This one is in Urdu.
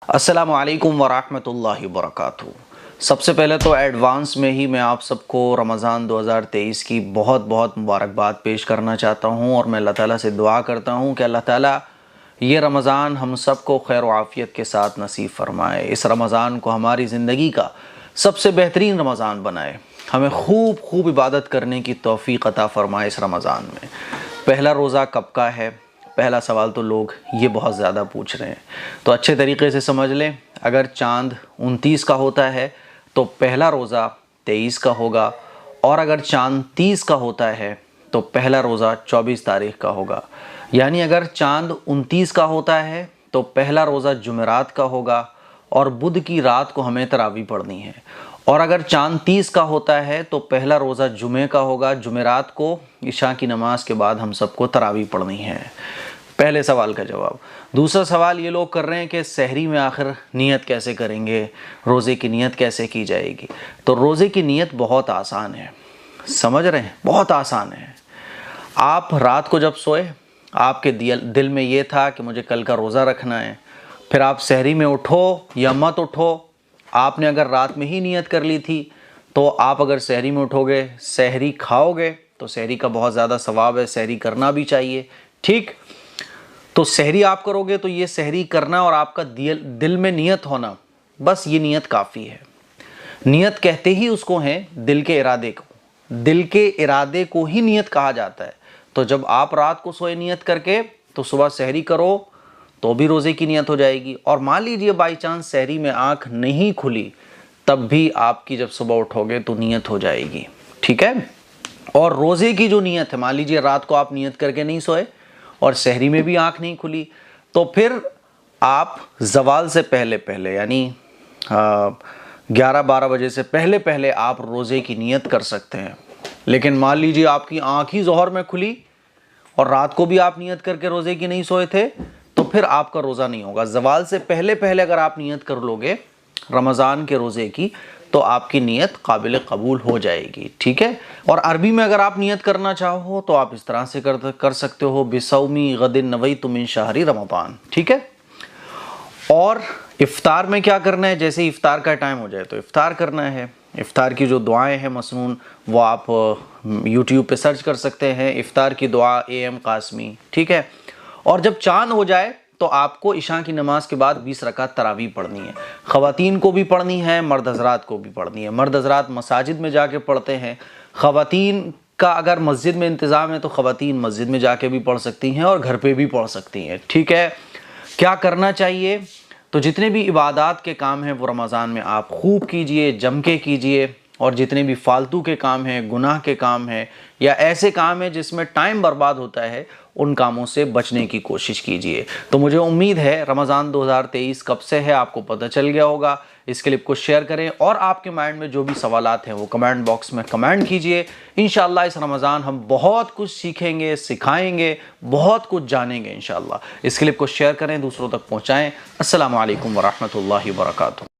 السلام علیکم ورحمۃ اللہ وبرکاتہ۔ سب سے پہلے تو ایڈوانس میں ہی میں آپ سب کو رمضان 2023 کی بہت بہت مبارکباد پیش کرنا چاہتا ہوں، اور میں اللہ تعالیٰ سے دعا کرتا ہوں کہ اللہ تعالیٰ یہ رمضان ہم سب کو خیر و عافیت کے ساتھ نصیب فرمائے، اس رمضان کو ہماری زندگی کا سب سے بہترین رمضان بنائے، ہمیں خوب عبادت کرنے کی توفیق عطا فرمائے اس رمضان میں۔ پہلا روزہ کب کا ہے؟ پہلا سوال تو لوگ یہ بہت زیادہ پوچھ رہے ہیں، تو اچھے طریقے سے سمجھ لیں۔ اگر چاند 29 کا ہوتا ہے تو پہلا روزہ 23 کا ہوگا، اور اگر چاند 30 کا ہوتا ہے تو پہلا روزہ 24 تاریخ کا ہوگا۔ یعنی اگر چاند 29 کا ہوتا ہے تو پہلا روزہ جمعرات کا ہوگا، اور بدھ کی رات کو ہمیں تراویح پڑھنی ہے۔ اور اگر چاند 30 کا ہوتا ہے تو پہلا روزہ جمعے کا ہوگا، جمعرات کو عشاء کی نماز کے بعد ہم سب کو تراویح پڑھنی ہے۔ پہلے سوال کا جواب۔ دوسرا سوال یہ لوگ کر رہے ہیں کہ سحری میں آخر نیت کیسے کریں گے، روزے کی نیت کیسے کی جائے گی؟ تو روزے کی نیت بہت آسان ہے، سمجھ رہے ہیں، بہت آسان ہے۔ آپ رات کو جب سوئے، آپ کے دل میں یہ تھا کہ مجھے کل کا روزہ رکھنا ہے، پھر آپ سحری میں اٹھو یا مت اٹھو، آپ نے اگر رات میں ہی نیت کر لی تھی تو آپ اگر سحری میں اٹھو گے، سحری کھاؤ گے تو سحری کا بہت زیادہ ثواب ہے، سحری کرنا بھی چاہیے، ٹھیک؟ تو سحری آپ کرو گے تو یہ سحری کرنا اور آپ کا دل میں نیت ہونا، بس یہ نیت کافی ہے۔ نیت کہتے ہی اس کو ہیں دل کے ارادے کو، دل کے ارادے کو ہی نیت کہا جاتا ہے۔ تو جب آپ رات کو سوئے نیت کر کے تو صبح سحری کرو تو بھی روزے کی نیت ہو جائے گی، اور مان لیجئے بائی چانس سحری میں آنکھ نہیں کھلی تب بھی آپ کی جب صبح اٹھو گے تو نیت ہو جائے گی، ٹھیک ہے؟ اور روزے کی جو نیت ہے، مان لیجئے رات کو آپ نیت کر کے نہیں سوئے اور سحری میں بھی آنکھ نہیں کھلی، تو پھر آپ زوال سے پہلے یعنی 11-12 بجے سے پہلے آپ روزے کی نیت کر سکتے ہیں۔ لیکن مان لیجئے آپ کی آنکھ ہی ظہر میں کھلی اور رات کو بھی آپ نیت کر کے روزے کی نہیں سوئے تھے تو پھر آپ کا روزہ نہیں ہوگا۔ زوال سے پہلے اگر آپ نیت کر لو گے رمضان کے روزے کی تو آپ کی نیت قابل قبول ہو جائے گی، ٹھیک ہے؟ اور عربی میں اگر آپ نیت کرنا چاہو تو آپ اس طرح سے کر سکتے ہو، بِصَوْمِ غَدٍ نَوَيْتُ مِنْ شَهْرِ رمضان، ٹھیک ہے؟ اور افطار میں کیا کرنا ہے؟ جیسے افطار کا ٹائم ہو جائے تو افطار کرنا ہے۔ افطار کی جو دعائیں ہیں مسنون وہ آپ یوٹیوب پہ سرچ کر سکتے ہیں، افطار کی دعا AM قاسمی، ٹھیک ہے؟ اور جب چاند ہو جائے تو آپ کو عشاء کی نماز کے بعد 20 رکعت تراویح پڑھنی ہے۔ خواتین کو بھی پڑھنی ہے، مرد حضرات کو بھی پڑھنی ہے۔ مرد حضرات مساجد میں جا کے پڑھتے ہیں، خواتین کا اگر مسجد میں انتظام ہے تو خواتین مسجد میں جا کے بھی پڑھ سکتی ہیں اور گھر پہ بھی پڑھ سکتی ہیں، ٹھیک ہے؟ کیا کرنا چاہیے؟ تو جتنے بھی عبادات کے کام ہیں وہ رمضان میں آپ خوب کیجئے، جم کے کیجئے، اور جتنے بھی فالتو کے کام ہیں، گناہ کے کام ہیں یا ایسے کام ہیں جس میں ٹائم برباد ہوتا ہے، ان کاموں سے بچنے کی کوشش کیجئے۔ تو مجھے امید ہے رمضان 2023 کب سے ہے آپ کو پتہ چل گیا ہوگا۔ اس کلپ کو شیئر کریں، اور آپ کے مائنڈ میں جو بھی سوالات ہیں وہ کمنٹ باکس میں کمنٹ کیجئے۔ انشاءاللہ اس رمضان ہم بہت کچھ سیکھیں گے، سکھائیں گے، بہت کچھ جانیں گے انشاءاللہ۔ اس کلپ کو شیئر کریں، دوسروں تک پہنچائیں۔ السلام علیکم ورحمۃ اللہ وبرکاتہ۔